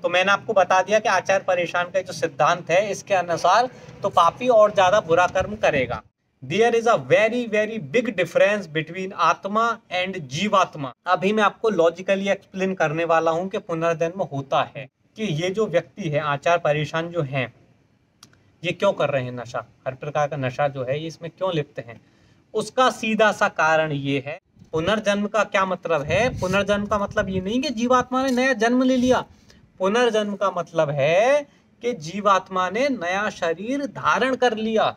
तो मैंने आपको बता दिया कि आचार्य परेशान का जो सिद्धांत है इसके अनुसार तो पापी और ज्यादा बुरा कर्म करेगा। There is a very very big difference between atma and jivatma. अभी मैं आपको लॉजिकली एक्सप्लेन करने वाला हूं कि पुनर्जन्म होता है, कि ये जो व्यक्ति है आचार्य परेशान जो है ये क्यों कर रहे हैं नशा, हर प्रकार का नशा जो है ये इसमें क्यों लिप्त हैं। उसका सीधा सा कारण ये है। पुनर्जन्म का क्या मतलब है? पुनर्जन्म का मतलब ये नहीं कि जीवात्मा ने नया जन्म ले लिया। पुनर्जन्म का मतलब है कि जीवात्मा ने नया शरीर धारण कर लिया।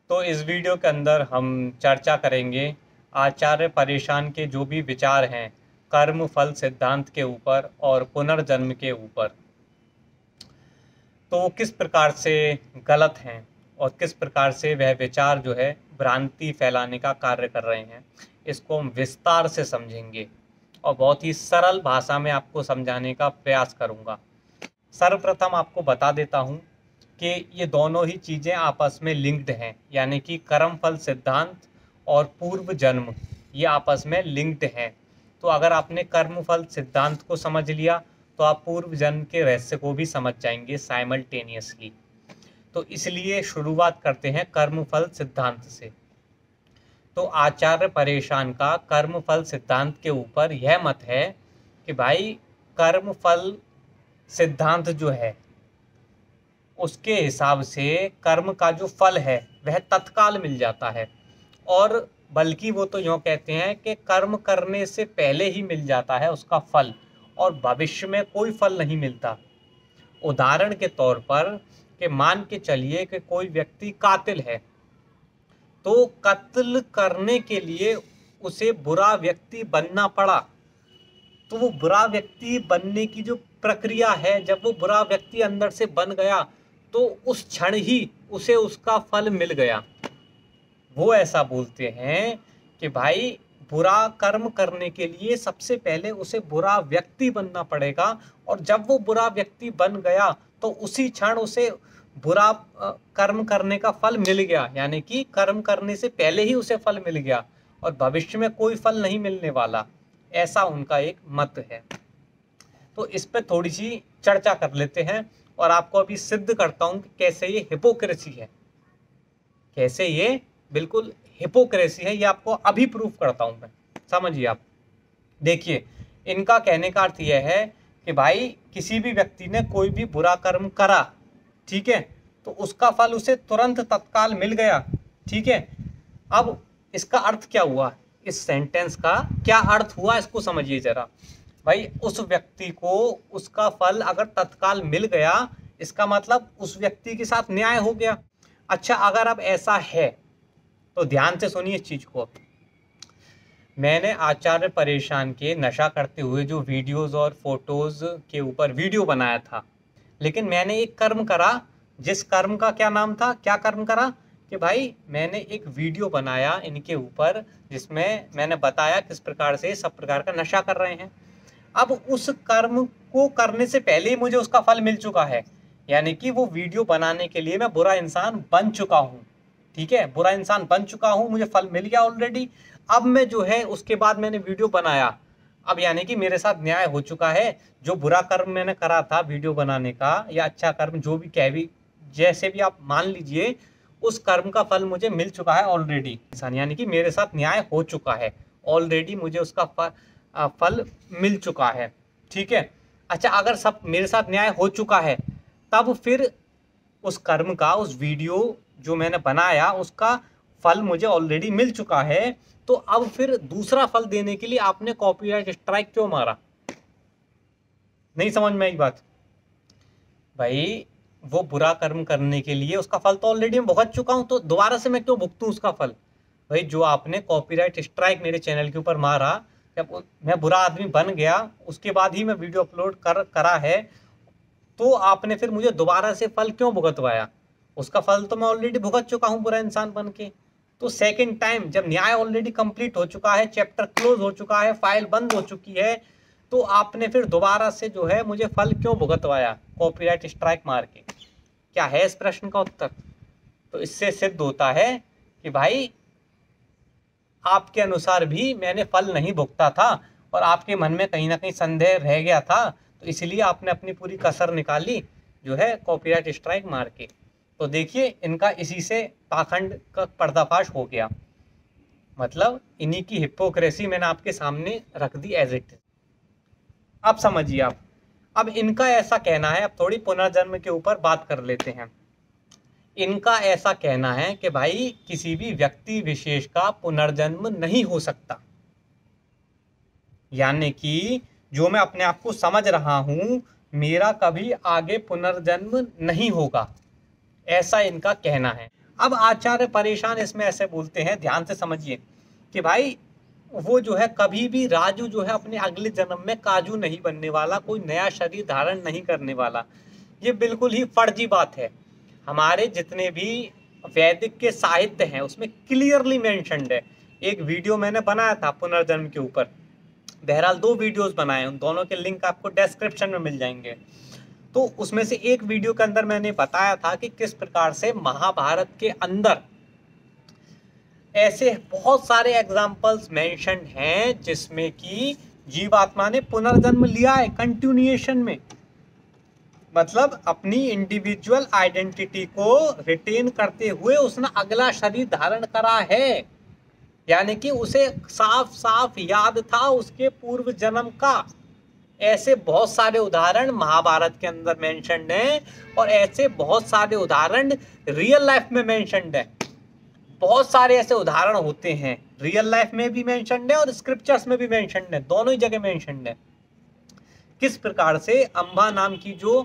तो इस वीडियो के अंदर हम चर्चा करेंगे आचार्य परेशान के जो भी विचार हैं कर्म फल सिद्धांत के ऊपर और पुनर्जन्म के ऊपर, तो किस प्रकार से गलत हैं और किस प्रकार से वह विचार जो है भ्रांति फैलाने का कार्य कर रहे हैं, इसको हम विस्तार से समझेंगे और बहुत ही सरल भाषा में आपको समझाने का प्रयास करूंगा। सर्वप्रथम आपको बता देता हूं कि ये दोनों ही चीज़ें आपस में लिंक्ड हैं, यानी कि कर्म फल सिद्धांत और पूर्व जन्म ये आपस में लिंक्ड हैं। तो अगर आपने कर्म फल सिद्धांत को समझ लिया तो आप पूर्व जन्म के रहस्य को भी समझ जाएंगे साइमल्टेनियसली। तो इसलिए शुरुआत करते हैं कर्म फल सिद्धांत से। तो आचार्य परेशान का कर्म फल सिद्धांत के ऊपर यह मत है कि भाई कर्म फल सिद्धांत जो है उसके हिसाब से कर्म का जो फल है वह तत्काल मिल जाता है, और बल्कि वो तो यूँ कहते हैं कि कर्म करने से पहले ही मिल जाता है उसका फल और भविष्य में कोई फल नहीं मिलता। उदाहरण के तौर पर कि मान के चलिए कि कोई व्यक्ति कातिल है, तो कत्ल करने के लिए उसे बुरा व्यक्ति बनना पड़ा, तो वो बुरा व्यक्ति बनने की जो प्रक्रिया है, जब वो बुरा व्यक्ति अंदर से बन गया तो उस क्षण ही उसे उसका फल मिल गया। वो ऐसा बोलते हैं कि भाई बुरा कर्म करने के लिए सबसे पहले उसे बुरा व्यक्ति बनना पड़ेगा, और जब वो बुरा व्यक्ति बन गया तो उसी क्षण उसे बुरा कर्म करने का फल मिल गया, यानी कि कर्म करने से पहले ही उसे फल मिल गया और भविष्य में कोई फल नहीं मिलने वाला। ऐसा उनका एक मत है। तो इस पर थोड़ी सी चर्चा कर लेते हैं और आपको अभी सिद्ध करता हूं कि कैसे ये हिपोक्रेसी है, कैसे ये बिल्कुल हिपोक्रेसी है, ये आपको अभी प्रूफ करता हूं मैं। समझिए आप, देखिए इनका कहने का अर्थ यह है कि भाई किसी भी व्यक्ति ने कोई भी बुरा कर्म करा, ठीक है, तो उसका फल उसे तुरंत तत्काल मिल गया, ठीक है। अब इसका अर्थ क्या हुआ, इस सेंटेंस का क्या अर्थ हुआ, इसको समझिए जरा। भाई उस व्यक्ति को उसका फल अगर तत्काल मिल गया, इसका मतलब उस व्यक्ति के साथ न्याय हो गया। अच्छा, अगर अब ऐसा है तो ध्यान से सुनिए इस चीज को। मैंने आचार्य परेशान के नशा करते हुए जो वीडियोस और फोटोज के ऊपर वीडियो बनाया था, लेकिन मैंने एक कर्म करा, जिस कर्म का क्या नाम था, क्या कर्म करा कि भाई मैंने एक वीडियो बनाया इनके ऊपर जिसमें मैंने बताया किस प्रकार से सब प्रकार का नशा कर रहे हैं। अब उस कर्म को करने से पहले ही मुझे उसका फल मिल चुका है, यानी कि वो वीडियो बनाने के लिए मैं बुरा इंसान बन चुका हूँ, ठीक है, बुरा इंसान बन चुका हूँ, मुझे फल मिल गया ऑलरेडी। अब मैं जो है उसके बाद मैंने वीडियो बनाया, अब यानी कि मेरे साथ न्याय हो चुका है। जो बुरा कर्म मैंने करा था वीडियो बनाने का, या अच्छा कर्म जो भी कह भी, जैसे भी आप मान लीजिए, उस कर्म का फल मुझे मिल चुका है ऑलरेडी, यानी कि मेरे साथ न्याय हो चुका है ऑलरेडी, मुझे उसका फल मिल चुका है, ठीक है। अच्छा, अगर सब मेरे साथ न्याय हो चुका है, तब फिर उस कर्म का, उस वीडियो जो मैंने बनाया उसका फल मुझे ऑलरेडी मिल चुका है, तो अब फिर दूसरा फल देने के लिए आपने कॉपीराइट स्ट्राइक क्यों मारा? नहीं समझ में आई बात? भाई वो बुरा कर्म करने के लिए उसका फल तो ऑलरेडी मैं भुगत चुका हूं, तो दोबारा से मैं क्यों भुगतूं उसका फल? भाई जो आपने कॉपीराइट स्ट्राइक मेरे चैनल के ऊपर मारा, जब मैं बुरा आदमी बन गया उसके बाद ही मैं वीडियो अपलोड करा है, तो आपने फिर मुझे दोबारा से फल क्यों भुगतवाया? उसका फल तो मैं ऑलरेडी भुगत चुका हूं बुरा इंसान बन के। तो सेकेंड टाइम जब न्याय ऑलरेडी कंप्लीट हो चुका है, चैप्टर क्लोज हो चुका है, फाइल बंद हो चुकी है, तो आपने फिर दोबारा से जो है मुझे फल क्यों भुगतवाया कॉपीराइट स्ट्राइक मार के? क्या है इस प्रश्न का उत्तर? तो इससे सिद्ध होता है कि भाई आपके अनुसार भी मैंने फल नहीं भुगता था और आपके मन में कहीं ना कहीं संदेह रह गया था, तो इसलिए आपने अपनी पूरी कसर निकाली जो है कॉपीराइट स्ट्राइक मार के। तो देखिए इनका इसी से पाखंड का पर्दाफाश हो गया, मतलब इन्हीं की हिपोक्रेसी मैंने आपके सामने रख दी एज इट। अब समझिए आप, अब इनका ऐसा कहना है, अब थोड़ी पुनर्जन्म के ऊपर बात कर लेते हैं। इनका ऐसा कहना है कि भाई किसी भी व्यक्ति विशेष का पुनर्जन्म नहीं हो सकता, यानी कि जो मैं अपने आप को समझ रहा हूं मेरा कभी आगे पुनर्जन्म नहीं होगा, ऐसा इनका कहना है। अब आचार्य परेशान इसमें ऐसे बोलते हैं, ध्यान से समझिए, कि भाई वो जो है कभी भी राजू जो है अपने अगले जन्म में काजू नहीं बनने वाला, कोई नया शरीर धारण नहीं करने वाला। ये बिल्कुल ही फर्जी बात है। हमारे जितने भी वैदिक के साहित्य हैं उसमें क्लियरली मेंशन्ड है। एक वीडियो मैंने बनाया था पुनर्जन्म के ऊपर, बहरहाल 2 वीडियोस बनाए, उन दोनों के लिंक आपको डिस्क्रिप्शन में मिल जाएंगे। तो उसमें से एक वीडियो के अंदर मैंने बताया था कि किस प्रकार से महाभारत के अंदर ऐसे बहुत सारे एग्जाम्पल्स मेंशन हैं जिसमें कि जीवात्मा ने पुनर्जन्म लिया है कंटिन्यूएशन में, मतलब अपनी इंडिविजुअल आइडेंटिटी को रिटेन करते हुए उसने अगला शरीर धारण करा है, यानी कि उसे साफ साफ याद था उसके पूर्व जन्म का। ऐसे बहुत सारे उदाहरण महाभारत के अंदर मेंशन्ड हैं और ऐसे बहुत सारे उदाहरण रियल लाइफ में मेंशन्ड है। बहुत सारे ऐसे उदाहरण होते हैं, रियल लाइफ में भी मेंशन्ड है और स्क्रिप्चर्स में भी मेंशन्ड है, दोनों ही जगह मेंशन्ड है। किस प्रकार से अंबा नाम की जो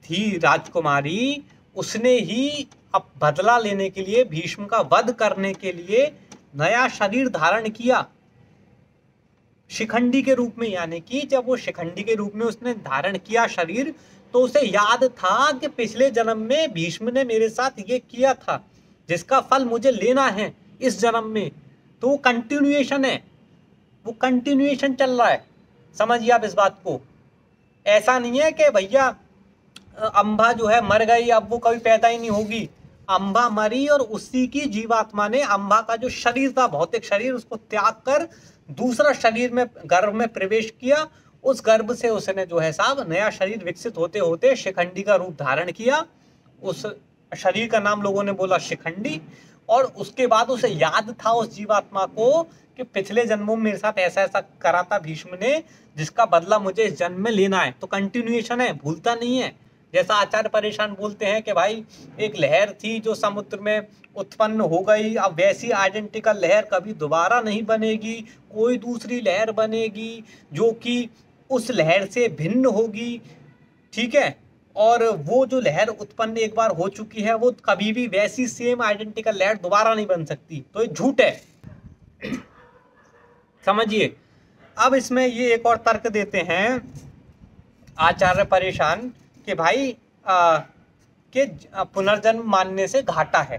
थी राजकुमारी, उसने ही अब बदला लेने के लिए, भीष्म का वध करने के लिए नया शरीर धारण किया शिखंडी के रूप में, यानी कि जब वो शिखंडी के रूप में उसने धारण किया शरीर, तो उसे याद था कि पिछले जन्म में भीष्म ने मेरे साथ ये किया था जिसका फल मुझे लेना है इस जन्म में। तो वो कंटिन्यूएशन है, वो कंटिन्यूएशन चल रहा है, समझिए आप इस बात को। ऐसा नहीं है कि भैया अंबा जो है मर गई, अब वो कभी पैदा ही नहीं होगी। अंबा मरी और उसी की जीवात्मा ने अंबा का जो शरीर था, भौतिक शरीर, उसको त्याग कर दूसरा शरीर में, गर्भ में प्रवेश किया। उस गर्भ से उसने जो है साहब नया शरीर विकसित होते होते शिखंडी का रूप धारण किया। उस शरीर का नाम लोगों ने बोला शिखंडी, और उसके बाद उसे याद था उस जीवात्मा को कि पिछले जन्मों में मेरे साथ ऐसा ऐसा करा था भीष्म ने, जिसका बदला मुझे इस जन्म में लेना है। तो कंटिन्यूएशन है, भूलता नहीं है। जैसा आचार्य परेशान बोलते हैं कि भाई एक लहर थी जो समुद्र में उत्पन्न हो गई, अब वैसी आइडेंटिकल लहर कभी दोबारा नहीं बनेगी, कोई दूसरी लहर बनेगी जो कि उस लहर से भिन्न होगी, ठीक है। और वो जो लहर उत्पन्न एक बार हो चुकी है वो कभी भी वैसी सेम आइडेंटिकल लहर दोबारा नहीं बन सकती। तो ये झूठ है, समझिए। अब इसमें ये एक और तर्क देते हैं आचार्य परेशान कि भाई कि पुनर्जन्म मानने से घाटा है,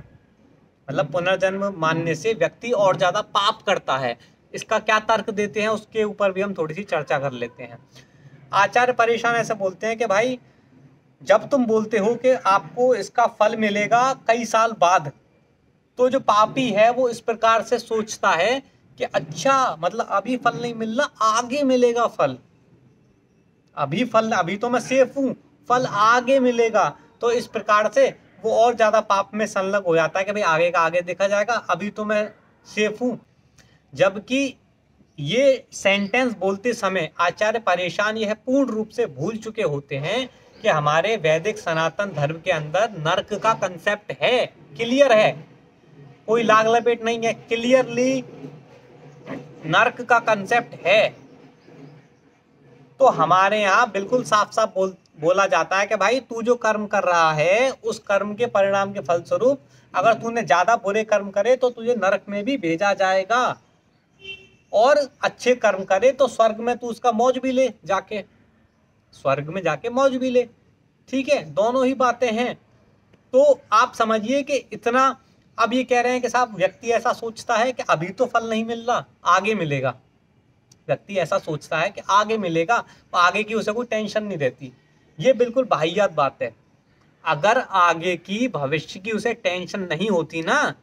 मतलब पुनर्जन्म मानने से व्यक्ति और ज्यादा पाप करता है। इसका क्या तर्क देते हैं उसके ऊपर भी हम थोड़ी सी चर्चा कर लेते हैं। आचार्य परेशान ऐसे बोलते हैं कि भाई जब तुम बोलते हो कि आपको इसका फल मिलेगा कई साल बाद, तो जो पापी है वो इस प्रकार से सोचता है कि अच्छा, मतलब अभी फल नहीं मिल रहा, आगे मिलेगा फल, अभी फल, अभी तो मैं सेफ हूं, फल आगे मिलेगा। तो इस प्रकार से वो और ज्यादा पाप में संलग्न हो जाता है कि भाई आगे का आगे देखा जाएगा, अभी तो मैं सेफ हूं। जबकि ये सेंटेंस बोलते समय आचार्य परेशान यह पूर्ण रूप से भूल चुके होते हैं कि हमारे वैदिक सनातन धर्म के अंदर नर्क का कंसेप्ट है, क्लियर है, कोई लाग लपेट नहीं है, क्लियरली नर्क का कंसेप्ट है। तो हमारे यहाँ बिल्कुल साफ साफ बोला जाता है कि भाई तू जो कर्म कर रहा है उस कर्म के परिणाम के फलस्वरूप अगर तूने ज्यादा बुरे कर्म करे तो तुझे नरक में भी भेजा जाएगा, और अच्छे कर्म करे तो स्वर्ग में तू उसका मौज भी ले, जाके स्वर्ग में जाके मौज भी ले, ठीक है। दोनों ही बातें हैं। तो आप समझिए कि इतना, अब ये कह रहे हैं कि साहब व्यक्ति ऐसा सोचता है कि अभी तो फल नहीं मिल रहा, आगे मिलेगा। व्यक्ति ऐसा सोचता है कि आगे मिलेगा, तो आगे की उसे कोई टेंशन नहीं रहती। ये बिल्कुल वाहियात बात है। अगर आगे की, भविष्य की उसे टेंशन नहीं होती ना,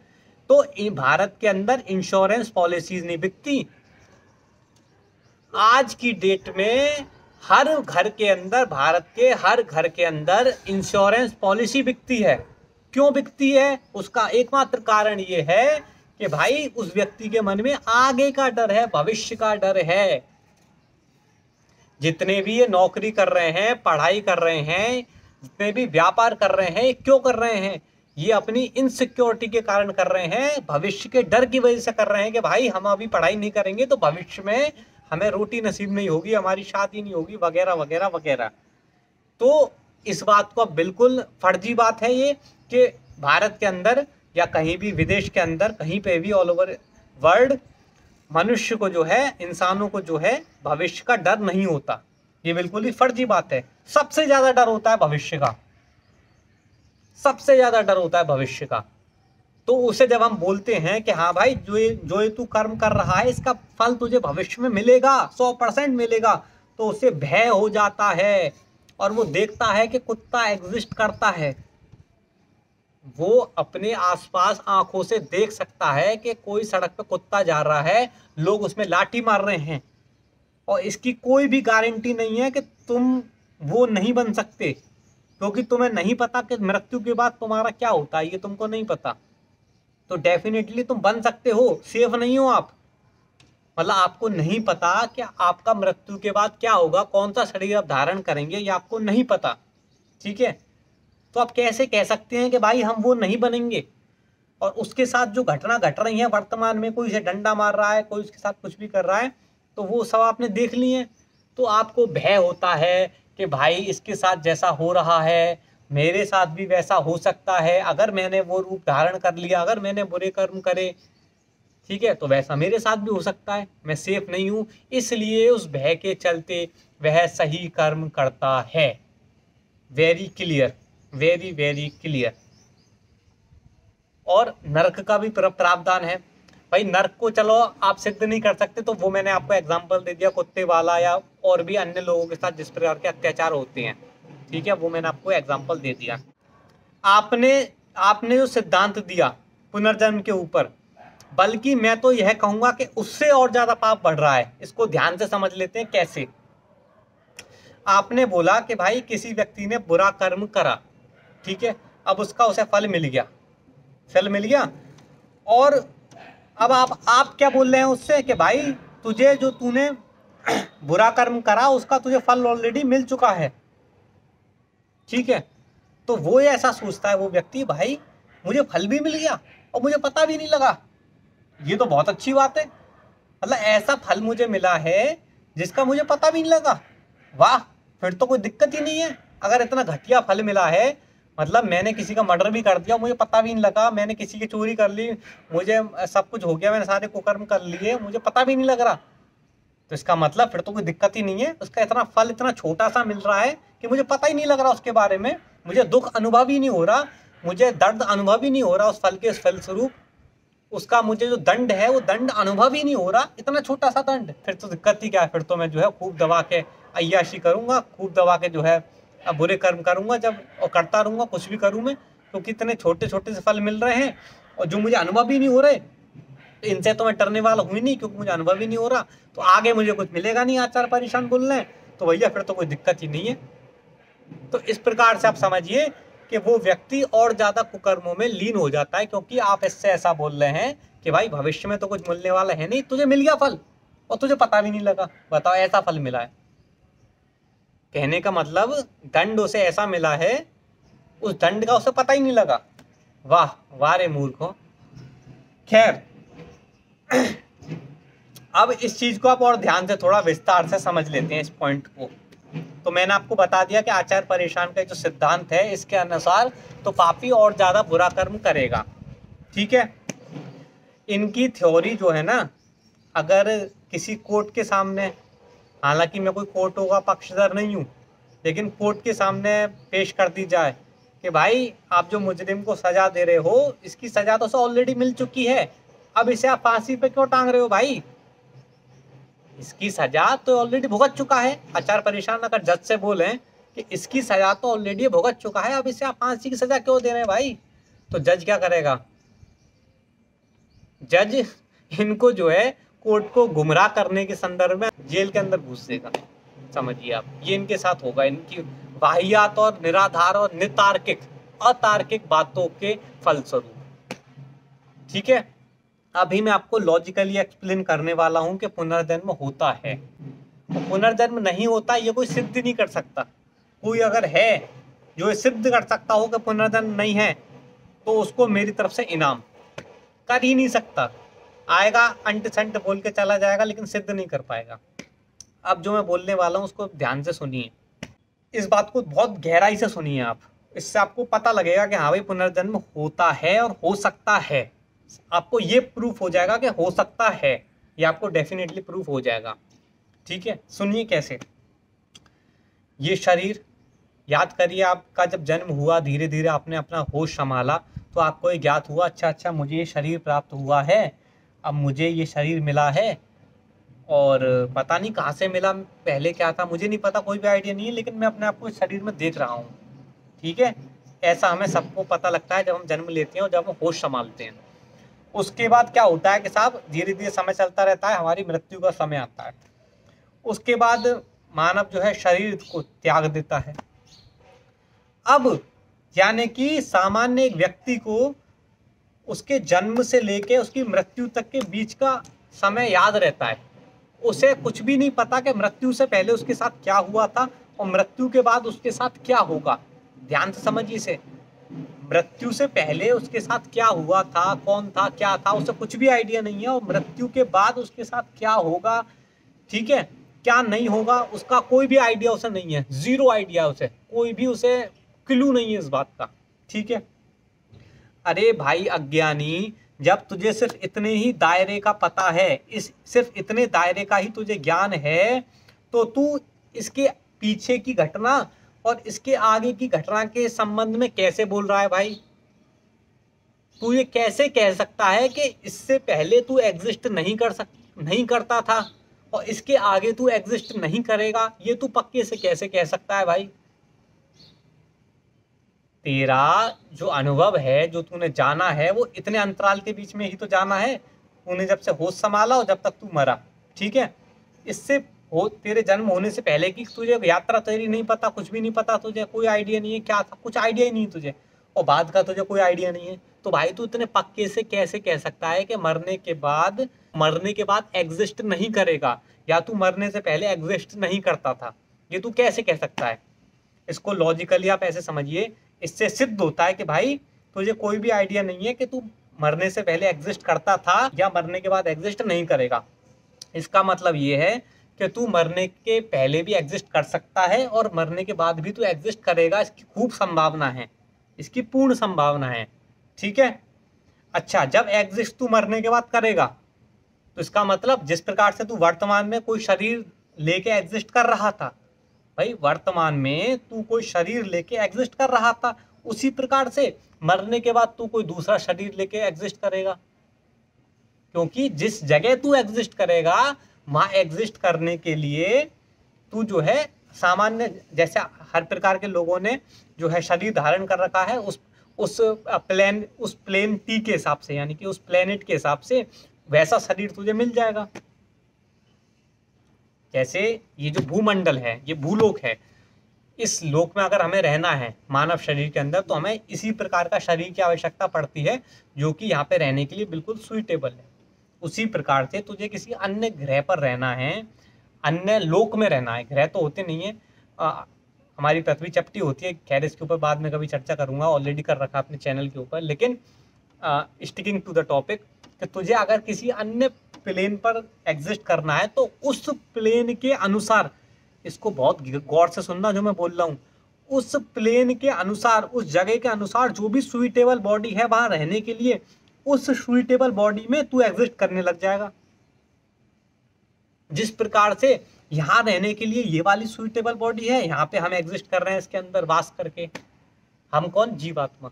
तो भारत के अंदर इंश्योरेंस पॉलिसीज नहीं बिकती। आज की डेट में हर घर के अंदर, भारत के हर घर के अंदर इंश्योरेंस पॉलिसी बिकती है। क्यों बिकती है? उसका एकमात्र कारण ये है कि भाई उस व्यक्ति के मन में आगे का डर है, भविष्य का डर है। जितने भी ये नौकरी कर रहे हैं, पढ़ाई कर रहे हैं, जितने भी व्यापार कर रहे हैं, क्यों कर रहे हैं? ये अपनी इनसिक्योरिटी के कारण कर रहे हैं, भविष्य के डर की वजह से कर रहे हैं कि भाई हम अभी पढ़ाई नहीं करेंगे तो भविष्य में हमें रोटी नसीब नहीं होगी, हमारी शादी नहीं होगी, वगैरह वगैरह वगैरह। तो इस बात को बिल्कुल फर्जी बात है ये कि भारत के अंदर या कहीं भी विदेश के अंदर, कहीं पे भी ऑल ओवर वर्ल्ड मनुष्य को जो है, इंसानों को जो है भविष्य का डर नहीं होता। ये बिल्कुल ही फर्जी बात है। सबसे ज्यादा डर होता है भविष्य का, सबसे ज्यादा डर होता है भविष्य का। तो उसे जब हम बोलते हैं कि हाँ भाई जो ये तू कर्म कर रहा है इसका फल तुझे भविष्य में मिलेगा, 100% मिलेगा, तो उसे भय हो जाता है और वो देखता है कि कुत्ता एग्जिस्ट करता है। वो अपने आसपास आंखों से देख सकता है कि कोई सड़क पे कुत्ता जा रहा है, लोग उसमें लाठी मार रहे हैं, और इसकी कोई भी गारंटी नहीं है कि तुम वो नहीं बन सकते, क्योंकि तुम्हें नहीं पता कि मृत्यु के बाद तुम्हारा क्या होता है, ये तुमको नहीं पता। तो डेफिनेटली तुम बन सकते हो, सेफ नहीं हो आप। मतलब आपको नहीं पता कि आपका मृत्यु के बाद क्या होगा, कौन सा शरीर आप धारण करेंगे, ये आपको नहीं पता। ठीक है, तो आप कैसे कह सकते हैं कि भाई हम वो नहीं बनेंगे? और उसके साथ जो घटना घट रही है वर्तमान में, कोई इसे डंडा मार रहा है, कोई उसके साथ कुछ भी कर रहा है, तो वो सब आपने देख लिए। तो आपको भय होता है कि भाई इसके साथ जैसा हो रहा है मेरे साथ भी वैसा हो सकता है, अगर मैंने वो रूप धारण कर लिया, अगर मैंने बुरे कर्म करे, ठीक है, तो वैसा मेरे साथ भी हो सकता है, मैं सेफ नहीं हूं। इसलिए उस भय के चलते वह सही कर्म करता है। Very clear, very very clear. और नरक का भी प्रावधान है भाई। नरक को चलो आप सिद्ध नहीं कर सकते, तो वो मैंने आपको एग्जांपल दे दिया, कुत्ते वाला या और भी अन्य लोगों के साथ जिस प्रकार के अत्याचार होते हैं, ठीक है, वो मैंने आपको एग्जांपल दे दिया। आपने आपने जो सिद्धांत दिया पुनर्जन्म के ऊपर, बल्कि मैं तो यह कहूंगा कि उससे और ज्यादा पाप बढ़ रहा है। इसको ध्यान से समझ लेते हैं कैसे। आपने बोला कि भाई किसी व्यक्ति ने बुरा कर्म करा, ठीक है, अब उसका उसे फल मिल गया, फल मिल गया, और अब आप क्या बोल रहे हैं उससे कि भाई तुझे जो तूने बुरा कर्म करा उसका तुझे फल ऑलरेडी मिल चुका है, ठीक है। तो वो ऐसा सोचता है वो व्यक्ति, भाई मुझे फल भी मिल गया और मुझे पता भी नहीं लगा, ये तो बहुत अच्छी बात है। मतलब ऐसा फल मुझे मिला है जिसका मुझे पता भी नहीं लगा, वाह, फिर तो कोई दिक्कत ही नहीं है। अगर इतना घटिया फल मिला है, मतलब मैंने किसी का मर्डर भी कर दिया, मुझे पता भी नहीं लगा, मैंने किसी की चोरी कर ली, मुझे सब कुछ हो गया, मैंने सारे कुकर्म कर लिए, मुझे पता भी नहीं लग रहा, तो इसका मतलब फिर तो कोई दिक्कत ही नहीं है। उसका इतना फल इतना छोटा सा मिल रहा है कि मुझे पता ही नहीं लग रहा उसके बारे में, मुझे दुख अनुभव ही नहीं हो रहा, मुझे दर्द अनुभव ही नहीं हो रहा उस फल के फलस्वरूप, उसका मुझे जो दंड है वो दंड अनुभव ही नहीं हो रहा, इतना छोटा सा दंड। फिर तो दिक्कत ही क्या है, फिर तो मैं जो है खूब दबा के अय्याशी करूंगा, खूब दबा के जो है अब बुरे कर्म करूंगा जब, और करता रहूंगा, कुछ भी करूं मैं, क्योंकि इतने छोटे छोटे से फल मिल रहे हैं और जो मुझे अनुभव ही नहीं हो रहे, तो इनसे तो मैं डरने वाला हूँ ही नहीं, क्योंकि मुझे अनुभव ही नहीं हो रहा, तो आगे मुझे कुछ मिलेगा नहीं, आचार परेशान बोल रहे हैं, तो भैया फिर तो कोई दिक्कत ही नहीं है। तो इस प्रकार से आप समझिए कि वो व्यक्ति और ज्यादा कुकर्मों में लीन हो जाता है, क्योंकि आप इससे ऐसा बोल रहे हैं कि भाई भविष्य में तो कुछ मिलने वाला है नहीं, तुझे मिल गया फल और तुझे पता भी नहीं लगा, बताओ ऐसा फल मिला है। कहने का मतलब दंड उसे ऐसा मिला है, उस दंड का उसे पता ही नहीं लगा। वाह वाह रे मूर्खों। खैर, अब इस चीज को आप और ध्यान से थोड़ा विस्तार से समझ लेते हैं इस पॉइंट को। तो मैंने आपको बता दिया कि आचार परेशान का जो सिद्धांत है, इसके अनुसार तो पापी और ज्यादा बुरा कर्म करेगा, ठीक है। इनकी थ्योरी जो है ना, अगर किसी कोर्ट के सामने, हालांकि मैं कोई कोर्टों का पक्षधर नहीं हूँ, लेकिन कोर्ट के सामने पेश कर दी जाए कि भाई आप जो मुजरिम को सजा दे रहे हो, इसकी सजा तो ऑलरेडी मिल चुकी है, अब इसे आप फांसी पे क्यों टांग रहे हो भाई, इसकी सजा तो ऑलरेडी भुगत चुका है। आचार परेशान अगर जज से बोले कि इसकी सजा तो ऑलरेडी भुगत चुका है, अब इसे आप फांसी की सजा क्यों दे रहे हैं भाई, तो जज क्या करेगा, जज इनको जो है कोर्ट को गुमराह करने के संदर्भ में जेल के अंदर घुस देगा। समझिए आप, ये इनके साथ होगा, इनकी वाहियात और निराधार और नितार्किक अतार्किक बातों के फलस्वरूप। ठीक है, अभी मैं आपको लॉजिकली एक्सप्लेन करने वाला हूं कि पुनर्जन्म होता है। तो पुनर्जन्म नहीं होता ये कोई सिद्ध नहीं कर सकता। कोई अगर है जो ये सिद्ध कर सकता हो कि पुनर्जन्म नहीं है, तो उसको मेरी तरफ से इनाम। कर ही नहीं सकता, आएगा अंट संट बोल के चला जाएगा, लेकिन सिद्ध नहीं कर पाएगा। अब जो मैं बोलने वाला हूँ उसको ध्यान से सुनिए, इस बात को बहुत गहराई से सुनिए आप। इससे आपको पता लगेगा कि हाँ भाई पुनर्जन्म होता है और हो सकता है। आपको ये प्रूफ हो जाएगा कि हो सकता है, ये आपको डेफिनेटली प्रूफ हो जाएगा। ठीक है, सुनिए कैसे। ये शरीर, याद करिए आपका जब जन्म हुआ, धीरे धीरे आपने अपना होश संभाला, तो आपको ये ज्ञात हुआ अच्छा मुझे ये शरीर प्राप्त हुआ है, अब मुझे ये शरीर मिला है, और पता नहीं कहाँ से मिला, पहले क्या था मुझे नहीं पता, कोई भी आइडिया नहीं है, लेकिन मैं अपने आप को इस शरीर में देख रहा हूँ। ठीक है, ऐसा हमें सबको पता लगता है जब हम जन्म लेते हैं और जब हम होश संभालते हैं। उसके बाद क्या होता है कि साहब धीरे धीरे समय चलता रहता है, हमारी मृत्यु का समय आता है। उसके बाद मानव जो है शरीर को त्याग देता है। अब यानी कि सामान्य एक व्यक्ति को उसके जन्म से लेके उसकी मृत्यु तक के बीच का समय याद रहता है। उसे कुछ भी नहीं पता कि मृत्यु से पहले उसके साथ क्या हुआ था और मृत्यु के बाद उसके साथ क्या होगा। ध्यान से समझिए इसे, मृत्यु से पहले उसके साथ क्या हुआ था, कौन था, क्या था, उसे कुछ भी आइडिया नहीं है, और मृत्यु के बाद उसके साथ क्या होगा, ठीक है, क्या नहीं होगा, उसका कोई भी आइडिया उसे नहीं है। जीरो आइडिया उसे, कोई भी उसे क्लू नहीं है इस बात का। ठीक है, अरे भाई अज्ञानी, जब तुझे सिर्फ इतने ही दायरे का पता है, इस सिर्फ इतने दायरे का ही तुझे ज्ञान है, तो तू इसके पीछे की घटना और इसके आगे की घटना के संबंध में कैसे बोल रहा है भाई? तू ये कैसे कह सकता है कि इससे पहले तू एग्जिस्ट नहीं करता था और इसके आगे तू एग्जिस्ट नहीं करेगा? ये तू पक्के से कैसे कह सकता है भाई? तेरा जो अनुभव है, जो तूने जाना है, वो इतने अंतराल के बीच में ही तो जाना है। तूने जब से होश संभाला और जब तक तू मरा, ठीक है, इससे हो तेरे जन्म होने से पहले की तुझे यात्रा तेरी नहीं पता, कुछ भी नहीं पता, तुझे कोई आइडिया नहीं है क्या था, कुछ आइडिया ही नहीं तुझे, और बाद का तुझे कोई आइडिया नहीं है। तो भाई तू इतने पक्के से कैसे कह सकता है कि मरने के बाद एग्जिस्ट नहीं करेगा, या तू मरने से पहले एग्जिस्ट नहीं करता था? ये तू कैसे कह सकता है? इसको लॉजिकली आप ऐसे समझिए, इससे सिद्ध होता है कि भाई तुझे कोई भी आइडिया नहीं है कि तू मरने से पहले एग्जिस्ट करता था या मरने के बाद एग्जिस्ट नहीं करेगा। इसका मतलब ये है कि तू मरने के पहले भी एग्जिस्ट कर सकता है और मरने के बाद भी तू एग्जिस्ट करेगा। इसकी खूब संभावना है, इसकी पूर्ण संभावना है। ठीक है, अच्छा, जब एग्जिस्ट तू मरने के बाद करेगा, तो इसका मतलब जिस प्रकार से तू वर्तमान में कोई शरीर लेके एग्जिस्ट कर रहा था, भाई वर्तमान में तू कोई शरीर लेके एग्जिस्ट कर रहा था, उसी प्रकार से मरने के बाद तू कोई दूसरा शरीर लेके एग्जिस्ट करेगा। क्योंकि जिस जगह तू एग्जिस्ट करेगा, वहां एग्जिस्ट करने के लिए तू जो है सामान्य, जैसे हर प्रकार के लोगों ने जो है शरीर धारण कर रखा है, उस प्लेन टी के हिसाब से, यानी कि उस प्लेनेट के हिसाब से वैसा शरीर तुझे मिल जाएगा। जैसे ये जो भूमंडल है, ये भूलोक है, इस लोक में अगर हमें रहना है मानव शरीर के अंदर, तो हमें इसी प्रकार का शरीर की आवश्यकता पड़ती है, जो कि यहाँ पे रहने के लिए बिल्कुल सुइटेबल है। उसी प्रकार से तुझे किसी अन्य ग्रह पर रहना है, अन्य लोक में रहना है। ग्रह तो होते नहीं है, हमारी पृथ्वी चपटी होती है, खैर इसके ऊपर बाद में कभी चर्चा करूंगा, ऑलरेडी कर रखा अपने चैनल के ऊपर। लेकिन स्टिकिंग टू द टॉपिक, कि तुझे अगर किसी अन्य प्लेन पर एग्जिस्ट करना है, तो उस प्लेन के अनुसार, इसको बहुत गौर से सुनना जो मैं बोल रहा हूँ, उस प्लेन के अनुसार, उस जगह के अनुसार जो भी सुइटेबल बॉडी है वहां रहने के लिए, उस सुइटेबल बॉडी में तू एग्जिस्ट करने लग जाएगा। जिस प्रकार से यहाँ रहने के लिए ये वाली सुइटेबल बॉडी है, यहाँ पे हम एग्जिस्ट कर रहे हैं इसके अंदर वास करके, हम कौन? जीवात्मा।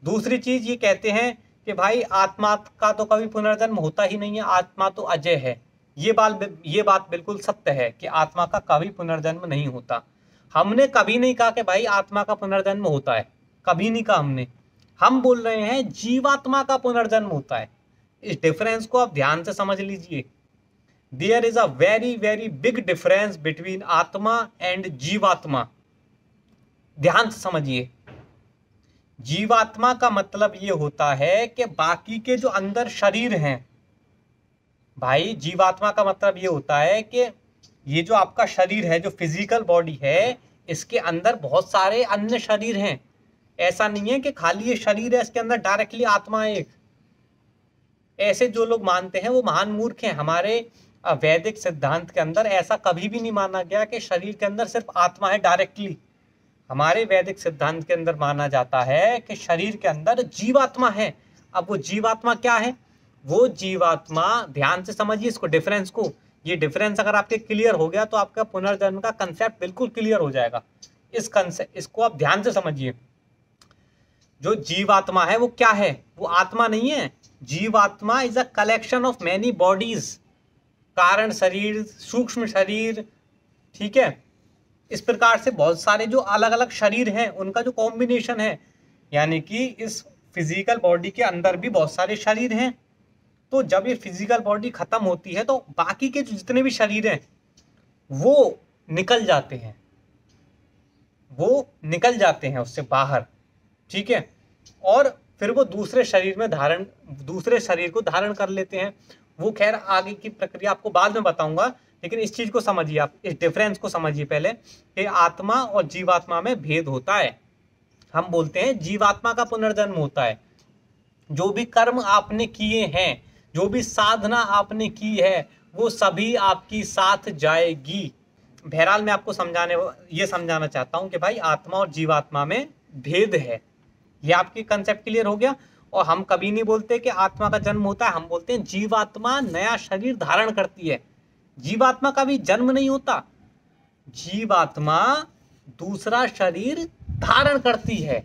दूसरी चीज ये कहते हैं कि भाई आत्मा का तो कभी पुनर्जन्म होता ही नहीं है, आत्मा तो अजय है। ये बात बिल्कुल सत्य है कि आत्मा का कभी पुनर्जन्म नहीं होता। हमने कभी नहीं कहा कि भाई आत्मा का पुनर्जन्म होता है, कभी नहीं कहा हमने। हम बोल रहे हैं जीवात्मा का पुनर्जन्म होता है। इस डिफरेंस को आप ध्यान से समझ लीजिए। There is a very very big difference between atma and jivatma. ध्यान से समझिए, जीवात्मा का मतलब ये होता है कि बाकी के जो अंदर शरीर हैं, भाई जीवात्मा का मतलब ये होता है कि ये जो आपका शरीर है, जो फिजिकल बॉडी है, इसके अंदर बहुत सारे अन्य शरीर हैं। ऐसा नहीं है कि खाली ये शरीर है, इसके अंदर डायरेक्टली आत्मा है एक। ऐसे जो लोग मानते हैं वो महान मूर्ख हैं। हमारे वैदिक सिद्धांत के अंदर ऐसा कभी भी नहीं माना गया कि शरीर के अंदर सिर्फ आत्मा है डायरेक्टली। हमारे वैदिक सिद्धांत के अंदर माना जाता है कि शरीर के अंदर जीवात्मा है। अब वो जीवात्मा क्या है? वो जीवात्मा, ध्यान से समझिए इसको, डिफरेंस को। ये डिफरेंस अगर आपके क्लियर हो गया तो आपका पुनर्जन्म का कंसेप्ट बिल्कुल क्लियर हो जाएगा। इसको आप ध्यान से समझिए। जो जीवात्मा है वो क्या है? वो आत्मा नहीं है। जीवात्मा is a collection of many bodies, कारण शरीर, सूक्ष्म शरीर, ठीक है। इस प्रकार से बहुत सारे जो अलग अलग शरीर हैं उनका जो कॉम्बिनेशन है, यानी कि इस फिजिकल बॉडी के अंदर भी बहुत सारे शरीर हैं। तो जब ये फिजिकल बॉडी खत्म होती है तो बाकी के जितने भी शरीर हैं वो निकल जाते हैं, वो निकल जाते हैं उससे बाहर, ठीक है। और फिर वो दूसरे शरीर को धारण कर लेते हैं। वो खैर आगे की प्रक्रिया आपको बाद में बताऊंगा, लेकिन इस चीज को समझिए, आप इस डिफरेंस को समझिए पहले कि आत्मा और जीवात्मा में भेद होता है। हम बोलते हैं जीवात्मा का पुनर्जन्म होता है। जो भी कर्म आपने किए हैं, जो भी साधना आपने की है, वो सभी आपकी साथ जाएगी। बहरहाल मैं आपको ये समझाना चाहता हूं कि भाई आत्मा और जीवात्मा में भेद है। ये आपकी कंसेप्ट क्लियर हो गया। और हम कभी नहीं बोलते कि आत्मा का जन्म होता है, हम बोलते हैं जीवात्मा नया शरीर धारण करती है। जीवात्मा का भी जन्म नहीं होता, जीवात्मा दूसरा शरीर धारण करती है।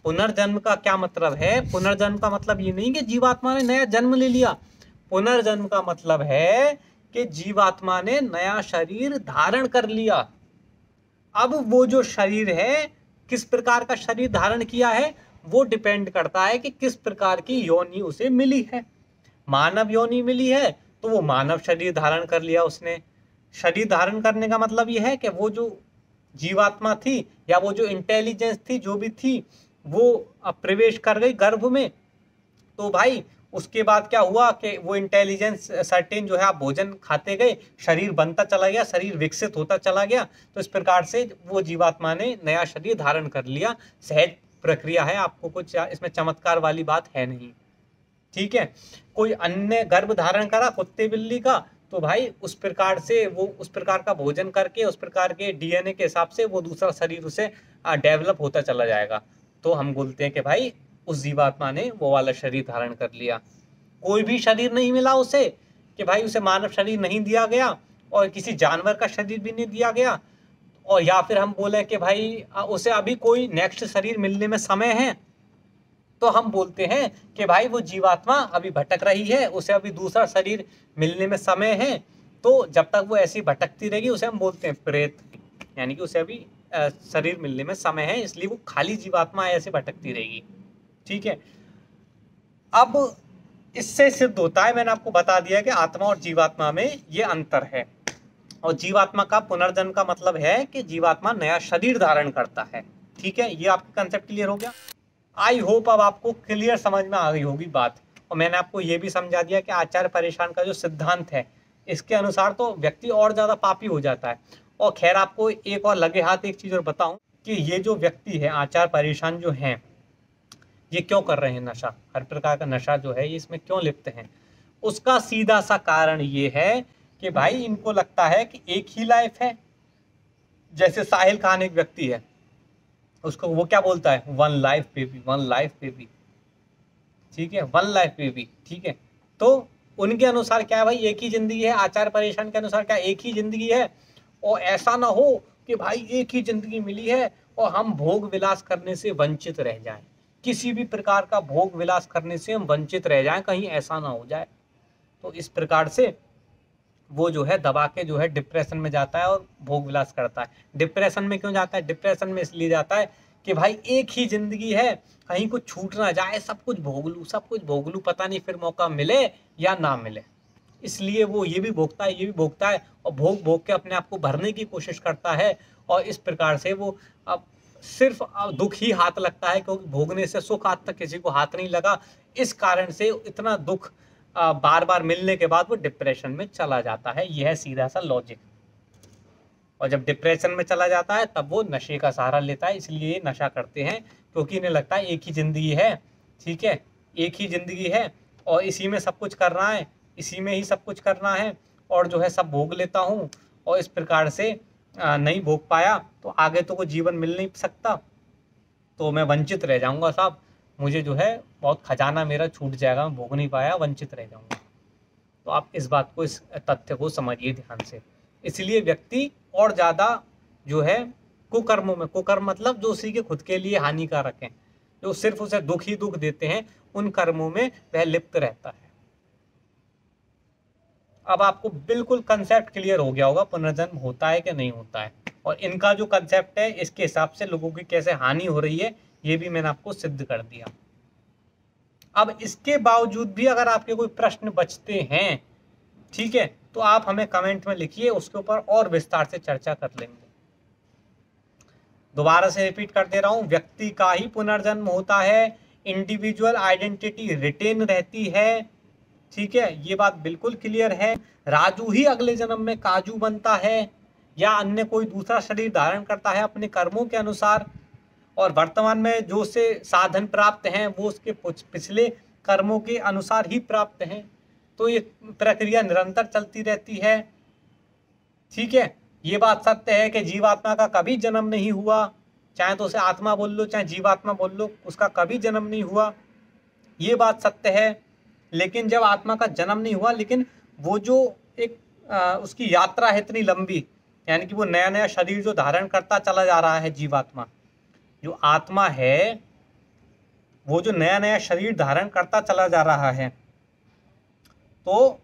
पुनर्जन्म का क्या मतलब है? पुनर्जन्म का मतलब ये नहीं कि जीवात्मा ने नया जन्म ले लिया। पुनर्जन्म का मतलब है कि जीवात्मा ने नया शरीर धारण कर लिया। अब वो जो शरीर है, किस प्रकार का शरीर धारण किया है, वो डिपेंड करता है कि किस प्रकार की योनि उसे मिली है। मानव योनि मिली है तो वो मानव शरीर धारण कर लिया उसने। शरीर धारण करने का मतलब ये है कि वो जो जीवात्मा थी या वो जो इंटेलिजेंस थी, जो भी थी, वो प्रवेश कर गई गर्भ में। तो भाई उसके बाद क्या हुआ कि वो इंटेलिजेंस सर्टेन जो है, आप भोजन खाते गए, शरीर बनता चला गया, शरीर विकसित होता चला गया। तो इस प्रकार से वो जीवात्मा ने नया शरीर धारण कर लिया। सहज प्रक्रिया है, आपको कुछ इसमें चमत्कार वाली बात है नहीं, ठीक है। कोई अन्य गर्भ धारण करा कुत्ते बिल्ली का, तो भाई उस प्रकार से वो उस प्रकार का भोजन करके, उस प्रकार के डीएनए के हिसाब से वो दूसरा शरीर उसे डेवलप होता चला जाएगा। तो हम बोलते हैं कि भाई उस जीवात्मा ने वो वाला शरीर धारण कर लिया। कोई भी शरीर नहीं मिला उसे, कि भाई उसे मानव शरीर नहीं दिया गया और किसी जानवर का शरीर भी नहीं दिया गया, और या फिर हम बोले कि भाई उसे अभी कोई नेक्स्ट शरीर मिलने में समय है, तो हम बोलते हैं कि भाई वो जीवात्मा अभी भटक रही है, उसे अभी दूसरा शरीर मिलने में समय है। तो जब तक वो ऐसी भटकती रहेगी उसे हम बोलते हैं प्रेत, यानी कि उसे अभी शरीर मिलने में समय है, इसलिए वो खाली जीवात्मा ऐसे भटकती रहेगी, ठीक है। अब इससे सिद्ध होता है, मैंने आपको बता दिया कि आत्मा और जीवात्मा में ये अंतर है। और जीवात्मा का पुनर्जन्म का मतलब है कि जीवात्मा नया शरीर धारण करता है, ठीक है। ये आपका कंसेप्ट क्लियर हो गया। आई होप अब आपको क्लियर समझ में आ गई होगी बात। और मैंने आपको ये भी समझा दिया कि आचार्य परेशान का जो सिद्धांत है, इसके अनुसार तो व्यक्ति और ज़्यादा पापी हो जाता है। और खैर आपको एक और लगे हाथ एक चीज़ और बताऊं कि ये जो व्यक्ति है, आचार्य परेशान जो हैं, ये क्यों कर रहे हैं नशा, हर प्रकार का नशा जो है ये इसमें क्यों लिप्त हैं? उसका सीधा सा कारण ये है कि भाई इनको लगता है कि एक ही लाइफ है। जैसे साहिल खान एक व्यक्ति है, उसको वो क्या बोलता है, one life baby, one life baby, ठीक है, वन लाइफ बेबी, ठीक है। तो उनके अनुसार क्या है भाई, एक ही जिंदगी है। आचार्य परेशान के अनुसार क्या, एक ही जिंदगी है। और ऐसा ना हो कि भाई एक ही जिंदगी मिली है और हम भोग विलास करने से वंचित रह जाएं, किसी भी प्रकार का भोग विलास करने से हम वंचित रह जाएं, कहीं ऐसा ना हो जाए। तो इस प्रकार से वो जो है दबा के जो है डिप्रेशन में जाता है और भोग विलास करता है। डिप्रेशन में क्यों जाता है? डिप्रेशन में इसलिए जाता है कि भाई एक ही जिंदगी है, कहीं कुछ छूट ना जाए, सब कुछ भोग लूँ, सब कुछ भोग लूँ, पता नहीं फिर मौका मिले या ना मिले। इसलिए वो ये भी भोगता है, ये भी भोगता है, और भोग भोग के अपने आप को भरने की कोशिश करता है। और इस प्रकार से वो अब सिर्फ दुख ही हाथ लगता है, क्योंकि भोगने से सुख आज तक किसी को हाथ नहीं लगा। इस कारण से इतना दुख बार बार मिलने के बाद वो डिप्रेशन में चला जाता है। यह है सीधा सा लॉजिक। और जब डिप्रेशन में चला जाता है तब वो नशे का सहारा लेता है। इसलिए ये नशा करते हैं, क्योंकि इन्हें लगता है एक ही ज़िंदगी है, ठीक है, एक ही ज़िंदगी है और इसी में सब कुछ करना है, इसी में ही सब कुछ करना है, और जो है सब भोग लेता हूँ, और इस प्रकार से नहीं भोग पाया तो आगे तो कोई जीवन मिल नहीं सकता, तो मैं वंचित रह जाऊँगा साहब, मुझे जो है बहुत खजाना मेरा छूट जाएगा, मैं भोग नहीं पाया, वंचित रह जाऊँगा। तो आप इस बात को, इस तथ्य को समझिए ध्यान से। इसलिए व्यक्ति और ज़्यादा जो है कुकर्मों में, कुकर्म मतलब जो उसी के खुद के लिए हानिकारक हैं, जो सिर्फ उसे दुख ही दुख देते हैं, उन कर्मों में वह लिप्त रहता है। अब आपको बिल्कुल कंसेप्ट क्लियर हो गया होगा पुनर्जन्म होता है कि नहीं होता है, और इनका जो कंसेप्ट है इसके हिसाब से लोगों की कैसे हानि हो रही है ये भी मैंने आपको सिद्ध कर दिया। अब इसके बावजूद भी अगर आपके कोई प्रश्न बचते हैं, ठीक है, तो आप हमें कमेंट में लिखिए, उसके ऊपर और विस्तार से चर्चा कर लेंगे। दोबारा से रिपीट कर दे रहा हूं, व्यक्ति का ही पुनर्जन्म होता है, इंडिविजुअल आइडेंटिटी रिटेन रहती है, ठीक है, ये बात बिल्कुल क्लियर है। राजू ही अगले जन्म में काजू बनता है या अन्य कोई दूसरा शरीर धारण करता है अपने कर्मों के अनुसार, और वर्तमान में जो से साधन प्राप्त हैं वो उसके पिछले कर्मों के अनुसार ही प्राप्त हैं। तो ये प्रक्रिया निरंतर चलती रहती है, ठीक है। ये बात सत्य है कि जीवात्मा का कभी जन्म नहीं हुआ, चाहे तो उसे आत्मा बोल लो चाहे जीवात्मा बोल लो, उसका कभी जन्म नहीं हुआ, ये बात सत्य है। लेकिन जब आत्मा का जन्म नहीं हुआ, लेकिन वो जो एक उसकी यात्रा है इतनी लंबी, यानी कि वो नया नया शरीर जो धारण करता चला जा रहा है, जीवात्मा जो आत्मा है वो जो नया नया शरीर धारण करता चला जा रहा है, तो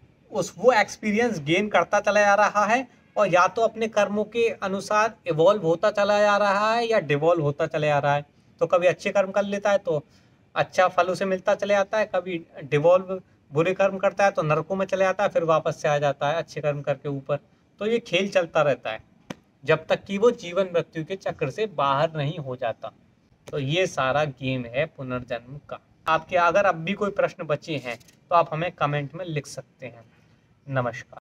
वो एक्सपीरियंस गेन करता चला जा रहा है, और या तो अपने कर्मों के अनुसार इवॉल्व होता चला जा रहा है या डिवॉल्व होता चला जा रहा है। तो कभी अच्छे कर्म कर लेता है तो अच्छा फल उसे मिलता चले जाता है, कभी डिवॉल्व बुरे कर्म करता है तो नरकों में चले जाता है, फिर वापस से आ जाता है अच्छे कर्म करके ऊपर। तो ये खेल चलता रहता है जब तक कि वो जीवन मृत्यु के चक्र से बाहर नहीं हो जाता। तो ये सारा गेम है पुनर्जन्म का। आपके अगर अब भी कोई प्रश्न बचे हैं तो आप हमें कमेंट में लिख सकते हैं। नमस्कार।